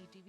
ETV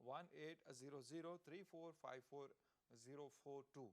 180034544042।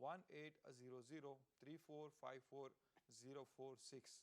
180034544046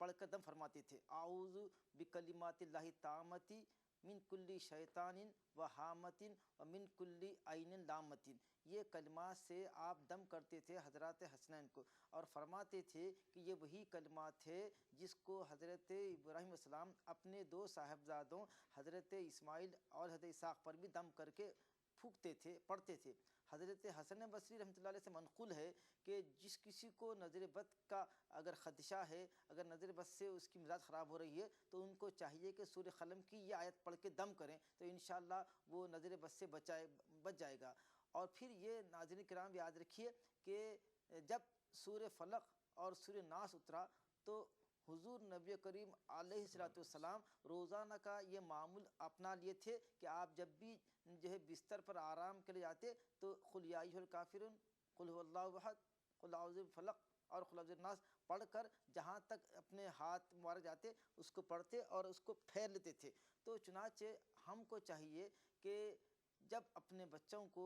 پڑھ کر دم فرماتے تھے، اعوذ بکلمات اللہ التامتی من کل شیطان و حامت و من کل عین لامت. یہ کلمات سے آپ دم کرتے تھے حضرات حسنین کو، اور فرماتے تھے کہ یہ وہی کلمات تھے جس کو حضرت ابراہیم علیہ السلام اپنے دو صاحبزادوں حضرت اسماعیل اور حضرت اسحاق پر بھی دم کر کے پھونکتے تھے، پڑھتے تھے. حضرت حسن بصری رحمۃ اللہ علیہ سے منقول ہے کہ جس کسی کو نظر بد کا اگر خدشہ ہے، اگر نظر بد سے اس کی مزاج خراب ہو رہی ہے، تو ان کو چاہیے کہ سورہ قلم کی یہ آیت پڑھ کے دم کریں، تو انشاءاللہ وہ نظر بد سے بچ جائے گا. اور پھر یہ ناظرین کرام یاد رکھیے کہ جب سورہ فلق اور سورہ ناس اترا تو حضور نبی کریم علیہ السلام روزانہ کا یہ معمول اپنا لیے تھے کہ آپ جب بھی جو ہے بستر پر آرام کے لیے جاتے تو قل یا ایھا الکافرون، قل هو اللہ احد، قل اعوذ بالفلق اور قل اعوذ بالناس پڑھ کر جہاں تک اپنے ہاتھ مبارک جاتے اس کو پڑھتے اور اس کو پھیر لیتے تھے. تو چنانچہ ہم کو چاہیے کہ جب اپنے بچوں کو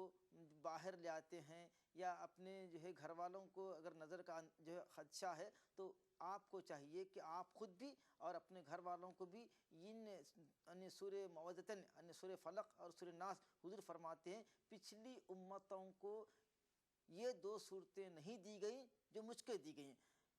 باہر لے آتے ہیں یا اپنے جو ہے گھر والوں کو اگر نظر کا جو ہے خدشہ ہے، تو آپ کو چاہیے کہ آپ خود بھی اور اپنے گھر والوں کو بھی ان سورہ معوذتین یعنی سورہ فلق اور سورہ ناس، حضور فرماتے ہیں پچھلی امتوں کو یہ دو صورتیں نہیں دی گئیں جو مجھ کو دی گئیں.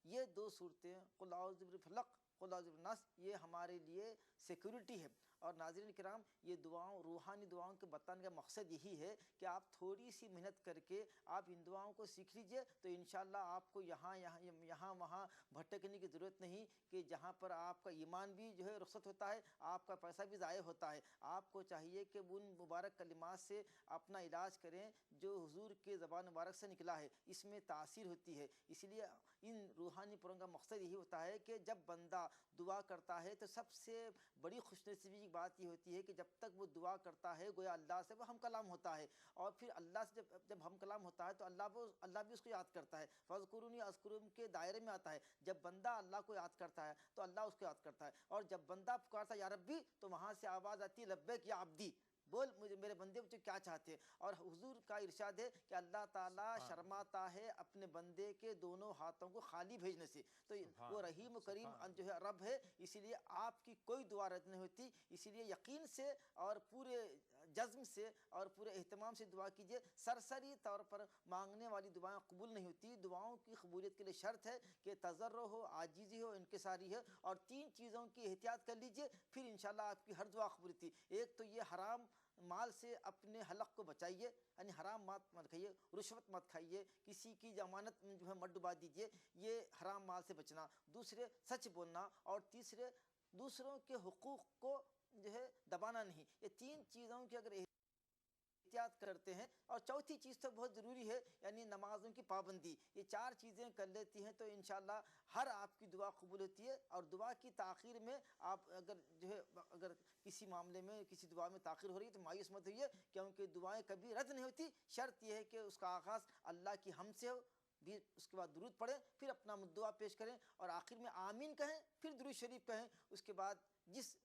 یہ دو صورتیں قل اعوذ بالفلق، قل اعوذ بالناس، یہ ہمارے لیے سیکورٹی ہے. اور ناظرین کرام یہ دعاؤں، روحانی دعاؤں کے بتانے کا مقصد یہی ہے کہ آپ تھوڑی سی محنت کر کے آپ ان دعاؤں کو سیکھ لیجئے، تو انشاءاللہ آپ کو یہاں وہاں بھٹکنے کی ضرورت نہیں کہ جہاں پر آپ کا ایمان بھی جو ہے رخصت ہوتا ہے، آپ کا پیسہ بھی ضائع ہوتا ہے. آپ کو چاہیے کہ ان مبارک کلمات سے اپنا علاج کریں جو حضور کے زبان مبارک سے نکلا ہے، اس میں تاثیر ہوتی ہے. اس لیے ان روحانی پروں کا مقصد یہی ہوتا ہے کہ جب بندہ دعا کرتا ہے تو سب سے بڑی خوش نصیبی کی بات یہ ہوتی ہے کہ جب تک وہ دعا کرتا ہے گویا اللہ سے وہ ہم کلام ہوتا ہے، اور پھر اللہ سے جب ہم کلام ہوتا ہے تو اللہ بھی اس کو یاد کرتا ہے. فاذکرونی اذکرکم کے دائرے میں آتا ہے. جب بندہ اللہ کو یاد کرتا ہے تو اللہ اس کو یاد کرتا ہے، اور جب بندہ پکارتا ہے یا ربی تو وہاں سے آواز آتی ہے لبیک یا عبدی، بول مجھے میرے بندے مجھے کیا چاہتے ہیں. اور حضور کا ارشاد ہے کہ اللہ تعالیٰ شرماتا ہے اپنے بندے کے دونوں ہاتھوں کو خالی بھیجنے سے، تو وہ رحیم و کریم جو ہے رب ہے، اسی لیے آپ کی کوئی دعا رد نہیں ہوتی. اسی لیے یقین سے اور پورے جزم سے اور پورے اہتمام سے دعا کیجیے. سرسری طور پر مانگنے والی دعائیں قبول نہیں ہوتی. دعاؤں کی قبولیت کے لیے شرط ہے کہ تضرع ہو، عاجزی ہو، انکساری ہے، اور تین چیزوں کی احتیاط کر لیجیے، پھر انشاءاللہ آپ کی ہر دعا قبول ہوتی. ایک تو یہ حرام مال سے اپنے حلق کو بچائیے، یعنی حرام مت کھائیے، رشوت مت کھائیے، کسی کی ضمانت جو ہے مت ڈبا دیجیے، یہ حرام مال سے بچنا. دوسرے سچ بولنا، اور تیسرے دوسروں کے حقوق کو جو ہے دبانا نہیں. یہ تین چیزوں کی اگر احتیاط کرتے ہیں، اور چوتھی چیز تو بہت ضروری ہے یعنی نمازوں کی پابندی، یہ چار چیزیں کر لیتی ہیں تو انشاءاللہ ہر آپ کی دعا قبول ہوتی ہے. اور دعا کی تاخیر میں آپ اگر جو ہے اگر کسی معاملے میں کسی دعا میں تاخیر ہو رہی ہے تو مایوس مت ہوئیے، کیونکہ دعائیں کبھی رد نہیں ہوتی. شرط یہ ہے کہ اس کا آغاز اللہ کی حمد سے ہو، بھی اس کے بعد درود پڑھیں، پھر اپنا دعا پیش کریں، اور آخر میں آمین کہیں، پھر درود شریف کہیں. اس کے بعد جس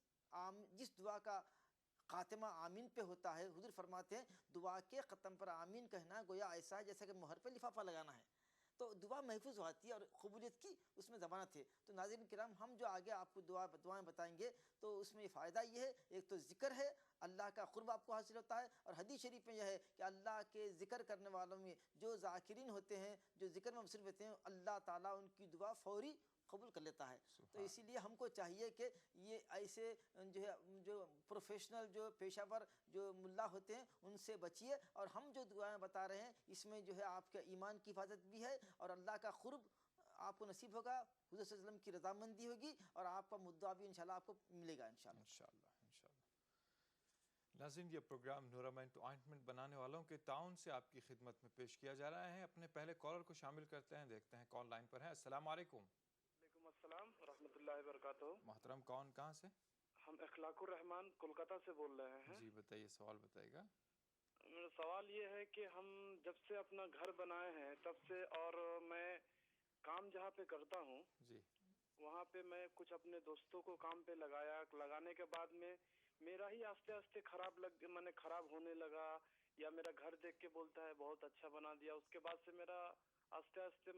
دعا کا خاتمہ آمین پہ ہوتا ہے، حضور فرماتے ہیں دعا کے ختم پر آمین کہنا گویا ایسا ہے جیسا کہ مہر پہ لفافہ لگانا ہے، تو دعا محفوظ ہوتی ہے اور قبولیت کی اس میں ضمانت ہے. تو ناظرین کرام ہم جو آگے آپ کو دعائیں بتائیں گے تو اس میں یہ فائدہ یہ ہے، ایک تو ذکر ہے، اللہ کا قرب آپ کو حاصل ہوتا ہے، اور حدیث شریف میں یہ ہے کہ اللہ کے ذکر کرنے والوں میں جو ذاکرین ہوتے ہیں، جو ذکر میں مصروف ہوتے ہیں، اللہ تعالیٰ ان کی دعا فوری قبول کر لیتا ہے. تو اسی لیے ہم کو چاہیے کہ یہ ایسے جو ہے جو پروفیشنل جو پیشہ ور جو ملا ہوتے ہیں ان سے بچیے، اور ہم جو دعائیں بتا رہے ہیں اس میں جو ہے آپ کے ایمان کی حفاظت بھی ہے، اور اللہ کا قرب آپ کو نصیب ہوگا، حضور صلی اللہ علیہ وسلم کی رضامندی ہوگی، اور آپ کا مدعا بھی انشاءاللہ آپ کو ملے گا انشاءاللہ. ناظرین یہ پروگرام نورامینٹ آئنٹمنٹ بنانے والوں کے تعاون سے آپ کی خدمت میں پیش کیا جا رہا ہے. اپنے پہلے کالر کو شامل کرتے ہیں، دیکھتے ہیں کال لائن پر ہے. السلام علیکم. وعلیکم السلام ورحمۃ اللہ وبرکاتہ. محترم کون کہاں سے؟ ہم اخلاق الرحمان کولکاتہ سے بول رہے ہیں. جی بتائیے، سوال بتائیے گا. میرا سوال یہ ہے کہ ہم جب سے اپنا گھر بنائے ہیں تب سے، اور میں کام جہاں پہ کرتا ہوں جی وہاں پہ میں کچھ اپنے دوستوں کو کام پہ لگانے کے بعد میں میرا ہی آہستہ آہستہ خراب ہونے لگا، یا میرا گھر دیکھ کے بولتا ہے بہت اچھا بنا دیا. اس کے بعد سے میرا آہستہ آہستہ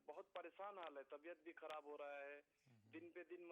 بہت پریشان حال ہے، طبیعت بھی خراب ہو رہا ہے، دن پہ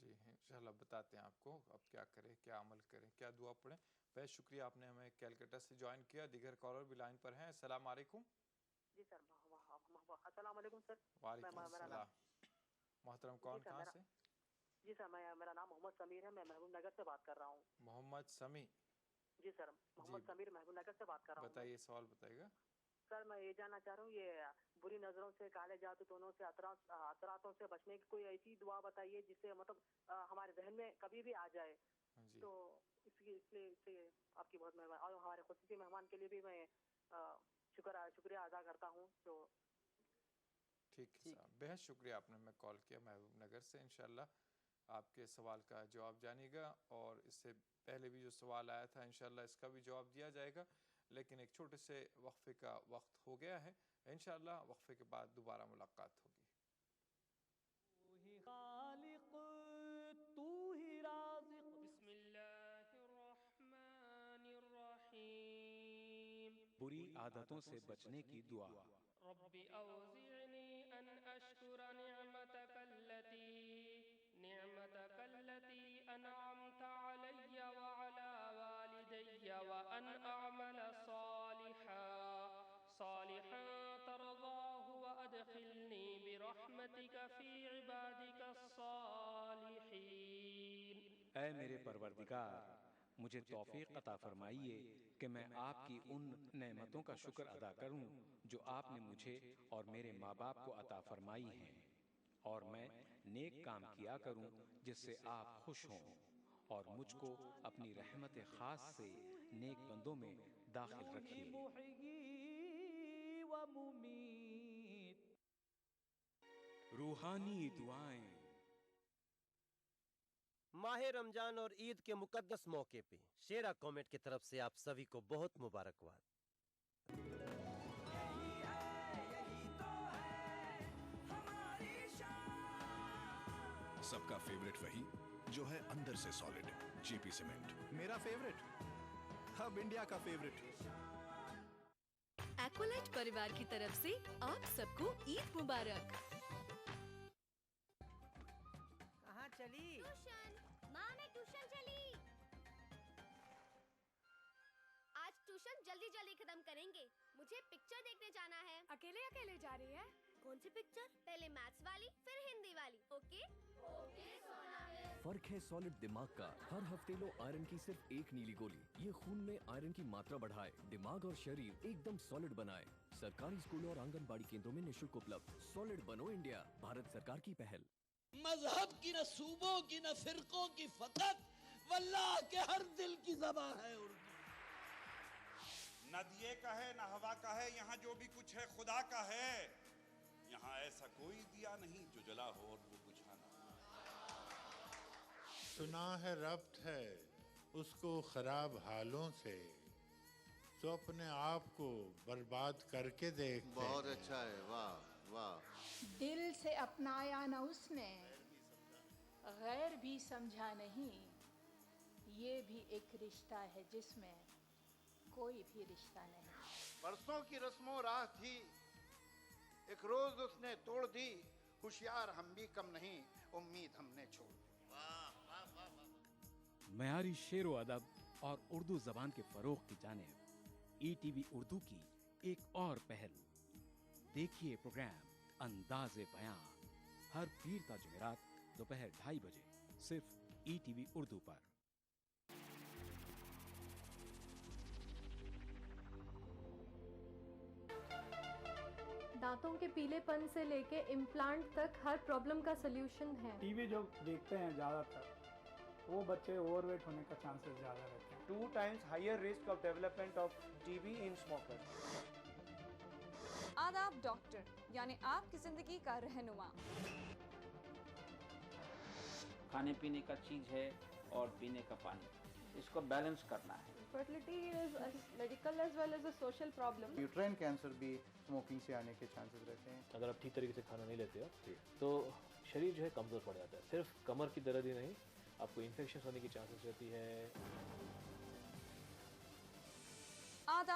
جی انشاءاللہ بتاتے ہیں آپ کو اب کیا کریں، کیا عمل کریں، کیا دعا پڑھیں. بہت شکریہ آپ نے ہمیں کیلکٹا سے جوائن کیا. دیگر کالر بھی لائن پر ہیں. السلام علیکم. جی سر السلام علیکم سر. وعلیکم السلام. محترم کون کہاں سے؟ جی سر میرا نام محمد سمیر ہے، میں محبوب نگر سے بات کر رہا ہوں. محمد سمیع. جی سر محمد سمیر محبوب نگر سے بات کر رہا ہوں. بتائیے سوال بتائیے گا. سر میں یہ جاننا چاہ رہا ہوں یہ بری نظروں سے، کالے جادو ٹونوں سے، اثراتوں سے بچنے کی کوئی ایسی دعا بتائیے جس سے مطلب ہمارے ذہن میں کبھی بھی آ جائے. تو اس لیے آپ کی بہت مہربانی، اور ہمارے خصوصی مہمان کے لیے بھی میں شکریہ ادا کرتا ہوں. تو ٹھیک ہے صاحب، بہت شکریہ آپ نے ہمیں کال کیا محبوب نگر سے. انشاءاللہ آپ کے سوال کا جواب جانیے گا، اور اس سے پہلے بھی جو سوال آیا تھا انشاءاللہ اس کا بھی جواب دیا جائے گا، لیکن ایک چھوٹے سے وقفے کا وقت ہو گیا ہے. انشاءاللہ وقفے کے بعد دوبارہ ملاقات ہوگی. تو ہی خالق تو ہی رازق. بسم اللہ الرحمن الرحیم. بری عادتوں سے بچنے کی دعا. رب اوزعنی ان اشکر نعمتک التي انعمت علی وعلى والدی وان اعمل صالحا ترضاه وادخلنی برحمتک فی عبادک الصالحین. اے میرے پروردگار، مجھے توفیق عطا فرمائیے کہ میں آپ کی ان نعمتوں کا شکر ادا کروں جو آپ نے مجھے اور میرے ماں باپ کو عطا فرمائی ہیں، اور میں نیک کام کیا کروں جس سے آپ خوش ہوں، اور مجھ کو اپنی رحمت خاص سے نیک بندوں میں داخل رکھیے. محیی و ممیت. روحانی دعائیں. ماہ رمضان اور عید کے مقدس موقع پہ شیرا کومیٹ کی طرف سے آپ سبھی کو بہت مبارکباد. سب کا فیوریٹ وہی جو ہے اندر سے سالڈ، جے پی سیمنٹ. میرا فیوریٹ، اب انڈیا کا فیوریٹ. ایکولائٹ پریوار کی طرف سے آپ سب کو عید مبارک. کہاں چلی؟ ٹیوشن. ماں میں ٹیوشن چلی. آج ٹیوشن جلدی جلدی ختم کریں گے، مجھے پکچر دیکھنے جانا ہے. اکیلے اکیلے جا رہی ہے؟ کون سی پکچر؟ پہلے میتھس والی پھر ہندی والی. اوکے سونا ہے. فرق ہے سالڈ دماغ کا. ہر ہفتے لو آئرن کی صرف ایک نیلی گولی. یہ خون میں آئرن کی ماترا بڑھائے، دماغ اور شریر ایک دم سالڈ بنائے. سرکاری اسکولوں اور آنگن باڑی کیندروں میں نشلک اپلبدھ. سالڈ بنو انڈیا، بھارت سرکار کی پہل. مذہب کی نہ صوبوں کی نہ فرقوں کی فقط، واللہ کے ہر دل کی زبان ہے اردو. نہ دیے کا ہے نہ ہوا کا ہے، یہاں جو بھی کچھ ہے خدا کا ہے. یہاں ایسا کوئی دیا نہیں جو جلا ہو اور وہ بجھانا. سنا ہے ربط ہے اس کو خراب حالوں سے، تو اپنے آپ کو برباد کر کے دیکھتے. بہت اچھا ہے، واہ واہ. دل سے اپنایا نہ اس نے، غیر بھی سمجھا نہیں. یہ بھی ایک رشتہ ہے جس میں کوئی بھی رشتہ نہیں. برسوں کی رسم و راہ تھی، ایک روز اس نے توڑ دی. ہوشیار ہم بھی کم نہیں، امید ہم نے چھوڑ دی. معیاری شعر و ادب اور اردو زبان کے فروغ کی جانب ای ٹی وی اردو کی ایک اور پہل. دیکھیے پروگرام انداز بیان ہر پیر تا جمعرات دوپہر 2:30 بجے صرف ای ٹی وی اردو پر. دانتوں کے پیلے پن سے لے کے امپلانٹ تک ہر پرابلم کا سلیوشن ہے. ٹی وی جو دیکھتے ہیں زیادہ تر وہ بچے اوور ویٹ ہونے کا چانسز زیادہ رہتے ہیں. 2 times higher risk of development of TB in smokers. آداب ڈاکٹر، یعنی آپ کی زندگی کا رہنما. کھانے پینے کا چیز ہے اور پینے کا پانی، اس کو بیلنس کرنا ہے. Fertility is a medical as well as a social problem. Uterine cancer بھی اسموکنگ سے آنے کے چانسز رہتے ہیں. اگر آپ ٹھیک طریقے سے کھانا نہیں لیتے ہو تو شریر جو ہے کمزور پڑ جاتا ہے. صرف کمر کی درد ہی نہیں، آپ کو انفیکشن ہونے کی چانسز رہتی ہے.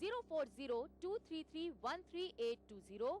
040-233-13820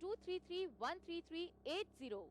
233-13380।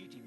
ETV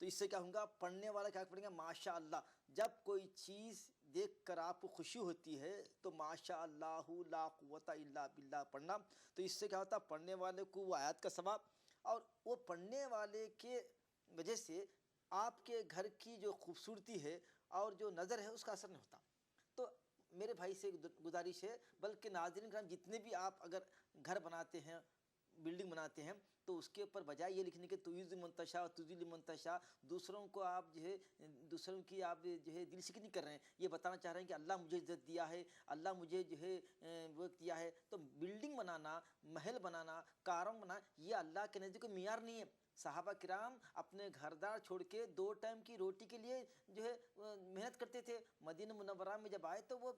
تو اس سے کیا ہوگا, پڑھنے والا کیا پڑھیں گا ماشاء اللہ. جب کوئی چیز دیکھ کر آپ کو خوشی ہوتی ہے تو ماشاء اللہ لا قوت الا باللہ پڑھنا. تو اس سے کیا ہوتا ہے, پڑھنے والے کو وہ آیات کا ثواب, اور وہ پڑھنے والے کے وجہ سے آپ کے گھر کی جو خوبصورتی ہے اور جو نظر ہے اس کا اثر نہیں ہوتا. تو میرے بھائی سے گزارش ہے, بلکہ ناظرین کرام جتنے بھی آپ اگر گھر بناتے ہیں, بلڈنگ بناتے ہیں, تو اس کے اوپر بجائے یہ لکھنے کے تویز منتشا تزیل منتشا, دوسروں کو آپ جو ہے دوسروں کی آپ جو ہے دل شکنی کر رہے ہیں, یہ بتانا چاہ رہے ہیں کہ اللہ مجھے عزت دیا ہے, اللہ مجھے جو ہے وہ دیا ہے. تو بلڈنگ بنانا, محل بنانا, کاروں بنانا, یہ اللہ کے نزدیک کوئی معیار نہیں ہے. صحابہ کرام اپنے گھردار چھوڑ کے 2 ٹائم کی روٹی کے لیے جو ہے محنت کرتے تھے. مدینہ منورہ میں جب آئے تو وہ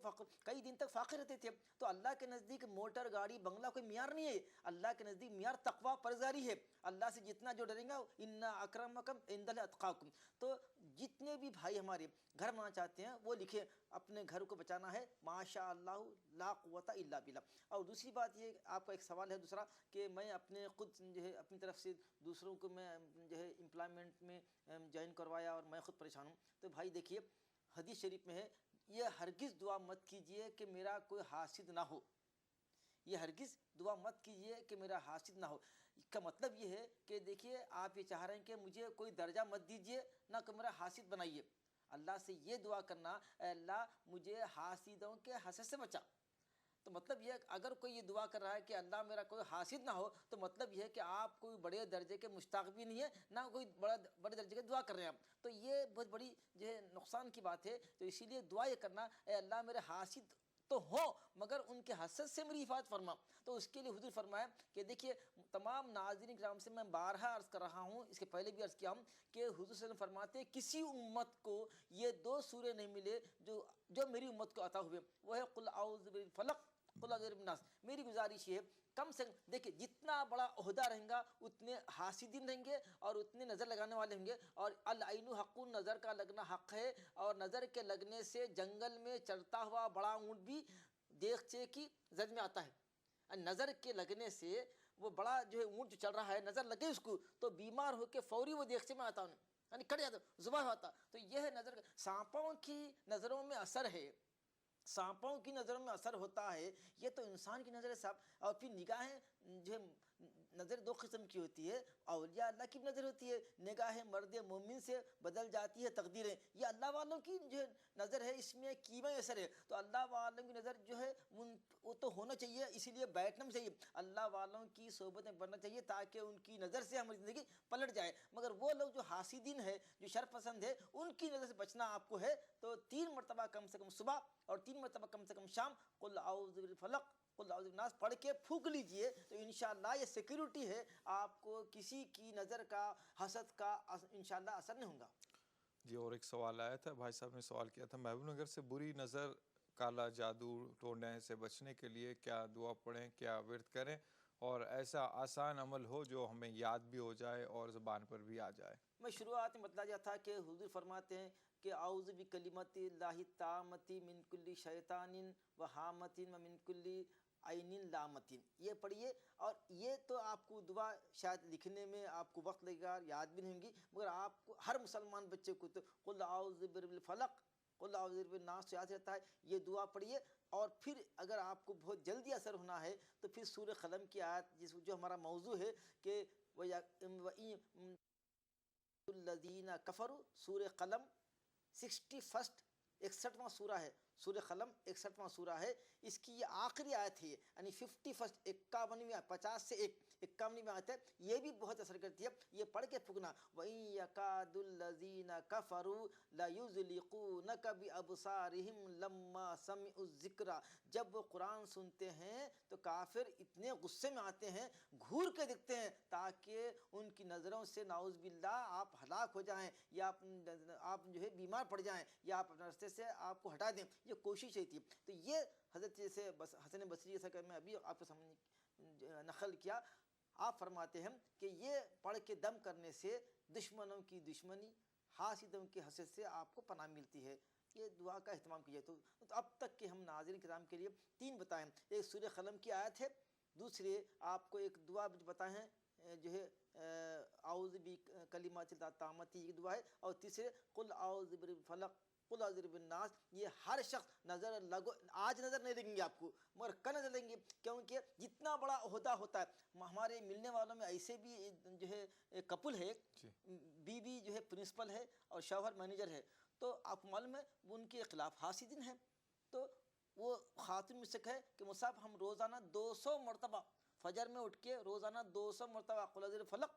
کئی دن تک فاقے رہتے تھے. تو اللہ کے نزدیک موٹر گاڑی بنگلہ کوئی معیار نہیں ہے. اللہ کے نزدیک معیار تقویٰ پرہیزگاری ہے. اللہ سے جتنا جو ڈریں گا, ان اکرمکم عند اللہ اتقاکم. تو جتنے بھی بھائی ہمارے گھر بنانا چاہتے ہیں وہ لکھیں, اپنے گھر کو بچانا ہے ماشاء اللہ لا قوت الا باللہ. اور دوسری بات یہ, آپ کا ایک سوال ہے دوسرا کہ میں اپنے خود جو ہے اپنی طرف سے دوسروں کو میں جو ہے امپلائمنٹ میں جوائن کروایا اور میں خود پریشان ہوں. تو بھائی دیکھیے, حدیث شریف میں ہے, یہ ہرگز دعا مت کیجئے کہ میرا کوئی حاسد نہ ہو. یہ ہرگز دعا مت کیجئے کہ میرا حاسد نہ ہو. اس کا مطلب یہ ہے کہ دیکھیے آپ یہ چاہ رہے ہیں کہ مجھے کوئی درجہ مت دیجئے, نہ کہ میرا حاسد بنائیے. اللہ سے یہ دعا کرنا, اے اللہ مجھے حاسدوں کے حسد سے بچا. تو مطلب یہ اگر کوئی یہ دعا کر رہا ہے کہ اللہ میرا کوئی حاسد نہ ہو, تو مطلب یہ ہے کہ آپ کوئی بڑے درجے کے مشتاق بھی نہیں ہے, نہ کوئی بڑے درجے کے دعا کر رہے ہیں آپ. تو یہ بہت بڑی جو ہے نقصان کی بات ہے. تو اسی لیے دعا یہ کرنا, اے اللہ میرے حاسد تو ہو مگر ان کے حسد سے میری حفاظت فرما. تو اس کے لیے حضور فرمایا کہ دیکھیے, تمام ناظرین کرام سے میں بارہا عرض کر رہا ہوں, اس کے پہلے بھی عرض کیا ہوں کہ حضور صلی اللہ علیہ وسلم فرماتے ہیں کسی امت کو یہ 2 سورے نہیں ملے جو میری امت کو عطا ہوئے. وہ ہے قل اعوذ بالفلق, قل اعوذ بالناس. میری گزارش یہ ہے, کم سے کم دیکھیے جتنا بڑا عہدہ رہیں گا اتنے حاسدین رہیں گے اور اتنے نظر لگانے والے ہوں گے. اور العین حق, نظر کا لگنا حق ہے, اور نظر کے لگنے سے جنگل میں چرتا ہوا بڑا اونٹ بھی دیگچے کی زد میں آتا ہے. نظر کے لگنے سے وہ بڑا جو ہے اونٹ جو چل رہا ہے, نظر لگے اس کو تو بیمار ہو کے فوری وہ دیگچے میں آتا, یعنی کٹ جاتا, ذبح ہوتا. تو یہ ہے نظر. سانپوں کی نظروں میں اثر ہے, سانپوں کی نظروں میں اثر ہوتا ہے, یہ تو انسان کی نظر ہے صاحب. اور پھر نگاہیں جو ہے نظر 2 قسم کی ہوتی ہے, اولیاء اللہ کی نظر ہوتی ہے, نگاہ مرد مومن سے بدل جاتی ہے تقدیریں. یہ اللہ والوں کی جو ہے نظر ہے, اس میں قیمہ اثر ہے. تو اللہ والوں کی نظر جو ہے وہ تو ہونا چاہیے, اسی لیے بیٹھنا بھی چاہیے, اللہ والوں کی صحبت میں بڑھنا چاہیے تاکہ ان کی نظر سے ہماری زندگی پلٹ جائے. مگر وہ لوگ جو حاسدین ہے, جو شر پسند ہے, ان کی نظر سے بچنا آپ کو ہے. تو 3 مرتبہ کم سے کم صبح اور 3 مرتبہ کم سے کم شام قل اعوذ بالفلق قل اعوذ بالناس پڑھ کے پھونک لیجئے. تو انشاءاللہ یہ سیکیورٹی ہے, آپ کو کسی کی نظر کا, حسد کا انشاءاللہ اثر نہیں ہوگا. جی, اور ایک سوال آیا تھا, بھائی صاحب نے سوال کیا تھا, محبوب نگر سے بری نظر, کالا جادو ٹونے سے بچنے کے لیے کیا دعا پڑھیں, کیا ورد کریں, اور ایسا آسان عمل ہو جو ہمیں یاد بھی ہو جائے اور زبان پر بھی آ جائے. میں شروعات میں بتلا دیا تھا کہ حضور فرماتے ہیں کہ اعوذ بکلمات اللہ التامۃ من کل شیطان و حامۃ و من کل عین لامۃ. یہ پڑھیے, اور یہ تو آپ کو دعا شاید لکھنے میں آپ کو وقت لگے گا, یاد بھی نہیں ہوگی, مگر آپ کو ہر مسلمان بچے کو تو قل اعوذ برب الفلق قل اعوذ برب الناس یاد رہتا ہے. یہ دعا پڑھیے. اور پھر اگر آپ کو بہت جلدی اثر ہونا ہے تو پھر سورہ قلم کی آیت جو ہمارا موضوع ہے کہ الذین کفروا, سورہ قلم 61واں سورہ ہے, سورہ قلم 61واں سورہ ہے. اس کی یہ آخری آیت ہے, یعنی 51 51ویں 50 سے 51ویں آیت ہے. یہ بھی بہت اثر کرتی ہے. یہ پڑھ کے پھکنا, وَإِن يَكَادُ الَّذِينَ كَفَرُوا لَيُزْلِقُونَكَ بِأَبْصَارِهِمْ لَمَّا سَمِعُوا الذِّكْرَ. جب وہ قرآن سنتے ہیں تو کافر اتنے غصے میں آتے ہیں, گھور کے دکھتے ہیں تاکہ ان کی نظروں سے نعوذ باللہ آپ ہلاک ہو جائیں, یا آپ جو ہے بیمار پڑ جائیں, یا آپ اپنے راستے سے آپ کو ہٹا دیں. یہ کوشش رہتی ہے. تو یہ حضرت جیسے حسن بصری جیسا کہ میں ابھی آپ کے سامنے نقل کیا, آپ فرماتے ہیں کہ یہ پڑھ کے دم کرنے سے دشمنوں کی دشمنی, حاسدوں کی حسد سے آپ کو پناہ ملتی ہے. یہ دعا کا اہتمام کیجیے. تو اب تک کہ ہم ناظرین کرام کے لیے 3 بتائیں. ایک سورہ قلم کی آیت ہے, دوسرے آپ کو ایک دعا بتائیں ہیں جو ہے اعوذ بکلمات اللہ التامۃ یہ دعا ہے، اور تیسرے قل اعوذ برب الفلق قل اعوذ برب الناس. یہ ہر شخص نظر لگو، آج نظر نہیں لگیں گے آپ کو مگر کل نظر لگیں گے، کیونکہ جتنا بڑا عہدہ ہوتا ہے. ہمارے ملنے والوں میں ایسے بھی جو ہے ایک کپل ہے، بیوی جو ہے پرنسپل ہے اور شوہر مینیجر ہے. تو آپ معلوم ہے ان کے خلاف حاسدین ہیں. تو وہ خاتون مجھ سے کہے کہ مصعب ہم روزانہ 200 مرتبہ فجر میں اٹھ کے روزانہ 200 مرتبہ قل اعوذ برب الفلق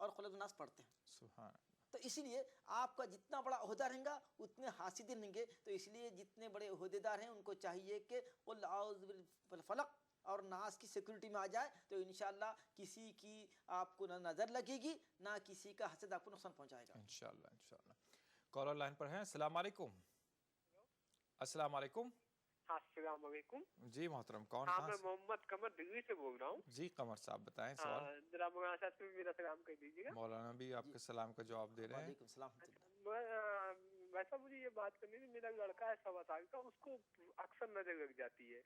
اور قل اعوذ بالناس پڑھتے ہیں. سبحان. تو اسی لیے آپ کا جتنا بڑا عہدہ رہیں گا اتنے حاسدین رہیں گے. تو اس لیے جتنے بڑے عہدے دار ہیں ان کو چاہیے کہ قل اعوذ برب الفلق اور ناس کی سیکورٹی میں آ جائے، تو انشاءاللہ کسی کی آپ کو نہ نظر لگے گی نہ کسی کا حسد آپ کو نقصان پہنچائے گا. انشاءاللہ انشاءاللہ. کالر لائن پر ہیں. السلام علیکم. السلام علیکم. السلام علیکم. جی محترم، کون؟ ہاں میں محمد قمر دگوی سے بول رہا ہوں. جی قمر صاحب بتائیں سوال. ذرا مولانا صاحب سے میرا سلام کر دیجیے گا. مولانا بھی آپ کے سلام کا جواب دے رہے ہیں. وعلیکم السلام. ویسا مجھے یہ بات کرنی تھی، میرا لڑکا ہے 7 سال کا، اس کو اکثر نظر لگ جاتی ہے،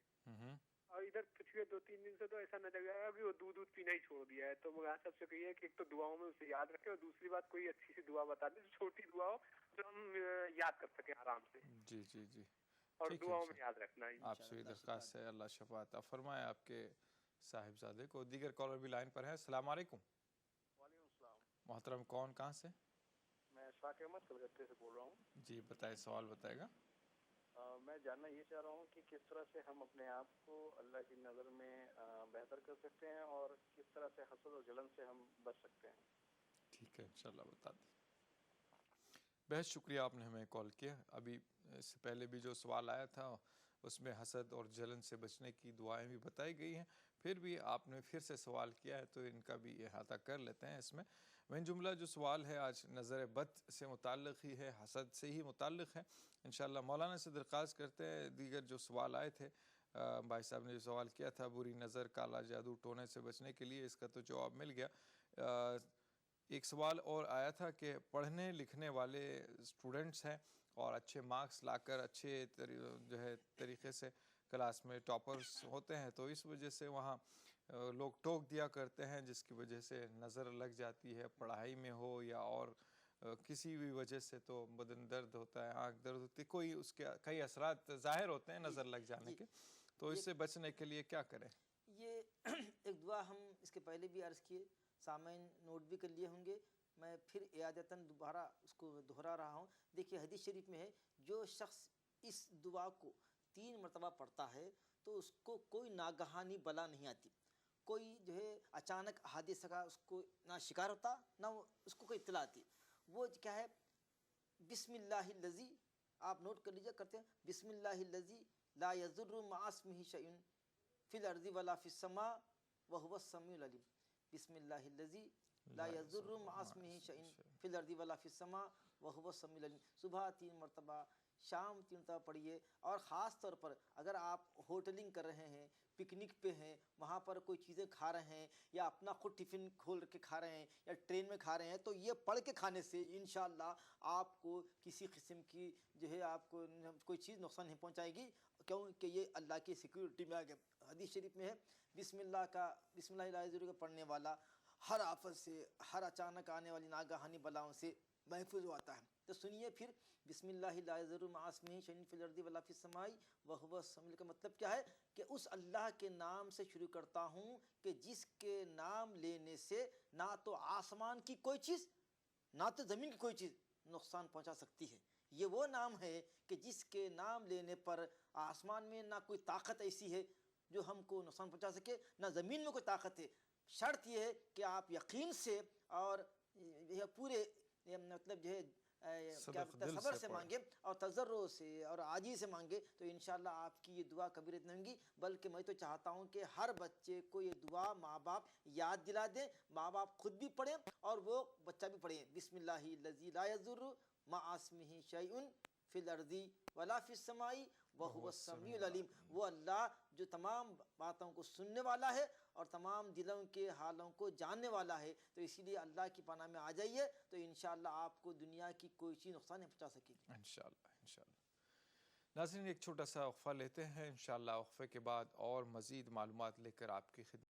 اور ادھر پچھلے 2-3 دن سے تو ایسا نظر لگ رہا ہے کہ وہ دودھ پینا ہی چھوڑ دیا ہے. تو مولانا صاحب سے کہیے کہ ایک تو دعاؤں میں اسے یاد رکھے، اور دوسری بات کوئی اچھی سی دعا بتا دیں، چھوٹی دعا ہو جو ہم یاد کر سکیں آرام سے. جی جی جی. اور دعاؤں میں یاد رکھنا ہے. آپ سے درخواست ہے اللہ شفا عطا فرمائے آپ کے صاحبزادے کو. دیگر کالر بھی لائن پر ہیں. السلام علیکم. وعلیکم السلام. محترم کون کہاں سے؟ میں شاکر احمد کلکتے سے بول رہا ہوں. جی بتائیں سوال بتائے گا. میں جاننا یہ چاہ رہا ہوں کہ کس طرح سے ہم اپنے آپ کو اللہ کی نظر میں بہتر کر سکتے ہیں، اور کس طرح سے حسد اور جلن سے ہم بچ سکتے ہیں. ٹھیک ہے انشاءاللہ بتا دیں. بہت شکریہ آپ نے ہمیں کال کیا. ابھی اس سے پہلے بھی جو سوال آیا تھا اس میں حسد اور جلن سے بچنے کی دعائیں بھی بتائی گئی ہیں. پھر بھی آپ نے پھر سے سوال کیا ہے تو ان کا بھی احاطہ کر لیتے ہیں. اس میں مین جملہ جو سوال ہے آج نظر بد سے متعلق ہی ہے، حسد سے ہی متعلق ہے. انشاءاللہ مولانا سے درخواست کرتے ہیں دیگر جو سوال آئے تھے، بھائی صاحب نے جو سوال کیا تھا بری نظر، کالا جادو، ٹونے سے بچنے کے لیے، اس کا تو جواب مل گیا. ایک سوال اور آیا تھا کہ پڑھنے لکھنے والے اسٹوڈنٹس ہیں اور اچھے مارکس لا کر اچھے جو ہے طریقے سے کلاس میں ٹاپرز ہوتے ہیں، تو اس وجہ سے وہاں لوگ ٹوک دیا کرتے ہیں، جس کی وجہ سے نظر لگ جاتی ہے، پڑھائی میں ہو یا اور کسی بھی وجہ سے. تو بدن درد ہوتا ہے، آنکھ درد ہوتی ہے، کوئی اس کے کئی اثرات ظاہر ہوتے ہیں نظر لگ جانے کے. تو اس سے بچنے کے لیے کیا کریں؟ یہ ایک دعا ہم اس کے پہلے بھی عرض کیے، سامعین نوٹ بھی کر لیے ہوں گے، میں پھر اعادتاً دوبارہ اس کو دہرا رہا ہوں. دیکھیے حدیث شریف میں ہے جو شخص اس دعا کو 3 مرتبہ پڑھتا ہے تو اس کو کوئی ناگہانی بلا نہیں آتی، کوئی جو ہے اچانک حادثہ کا اس کو نہ شکار ہوتا نہ اس کو کوئی اطلاع آتی. وہ کیا ہے؟ بسم اللہ الذی، آپ نوٹ کر لیجیے، کرتے ہیں بسم اللہ الذی لا یضر مع اسمہ شیء فی الارض ولا فی السماء وهو السمیع العلیم. بسم اللہ الذی لا یضر مع اسمہ شیء فی الارض ولا فی السماء وهو السمیع العلیم. صبح 3 مرتبہ، شام 3 مرتبہ پڑھیے. اور خاص طور پر اگر آپ ہوٹلنگ کر رہے ہیں، پکنک پہ ہیں، وہاں پر کوئی چیزیں کھا رہے ہیں یا اپنا خود ٹفن کھول کے کھا رہے ہیں یا ٹرین میں کھا رہے ہیں، تو یہ پڑھ کے کھانے سے انشاءاللہ آپ کو کسی قسم کی جو ہے آپ کو کوئی چیز نقصان نہیں پہنچائے گی، کیونکہ یہ اللہ کی سیکورٹی میں آ گیا. حدیث شریف میں ہے بسم اللہ لا یضر کا پڑھنے والا ہر آفت سے، ہر اچانک آنے والی ناگہانی بلاؤں سے محفوظ ہوتا ہے. تو سنیے پھر بسم اللہ لا یضر مع اسمہ شیء فی الارض ولا فی السماء وهو السمیع کا مطلب کیا ہے؟ کہ اس اللہ کے نام سے شروع کرتا ہوں کہ جس کے نام لینے سے نہ تو آسمان کی کوئی چیز نہ تو زمین کی کوئی چیز نقصان پہنچا سکتی ہے. یہ وہ نام ہے کہ جس کے نام لینے پر آسمان میں نہ کوئی طاقت ایسی ہے جو ہم کو نقصان پہنچا سکے، نہ زمین میں کوئی طاقت ہے. شرط یہ ہے کہ آپ یقین سے اور یہ پورے مطلب جو ہے صبر سے مانگے اور تضرع سے اور عاجزی سے مانگے، تو انشاءاللہ آپ کی یہ دعا کبھی رد نہیں ہوگی. بلکہ میں تو چاہتا ہوں کہ ہر بچے کو یہ دعا ماں باپ یاد دلا دیں، ماں باپ خود بھی پڑھیں اور وہ بچہ بھی پڑھیں. بسم اللہ الذی لا یضر مع اسمہ شیء فی الارض ولا فی السماء وهو السمیع العلیم. وہ اللہ جو تمام باتوں کو سننے والا ہے اور تمام دلوں کے حالوں کو جاننے والا ہے. تو اسی لیے اللہ کی پناہ میں آ جائیے تو انشاءاللہ آپ کو دنیا کی کوئی چیز نقصان نہیں پہنچا سکے گی انشاءاللہ. ناظرین ایک چھوٹا سا وقفہ لیتے ہیں، انشاءاللہ وقفے کے بعد اور مزید معلومات لے کر آپ کی خدمت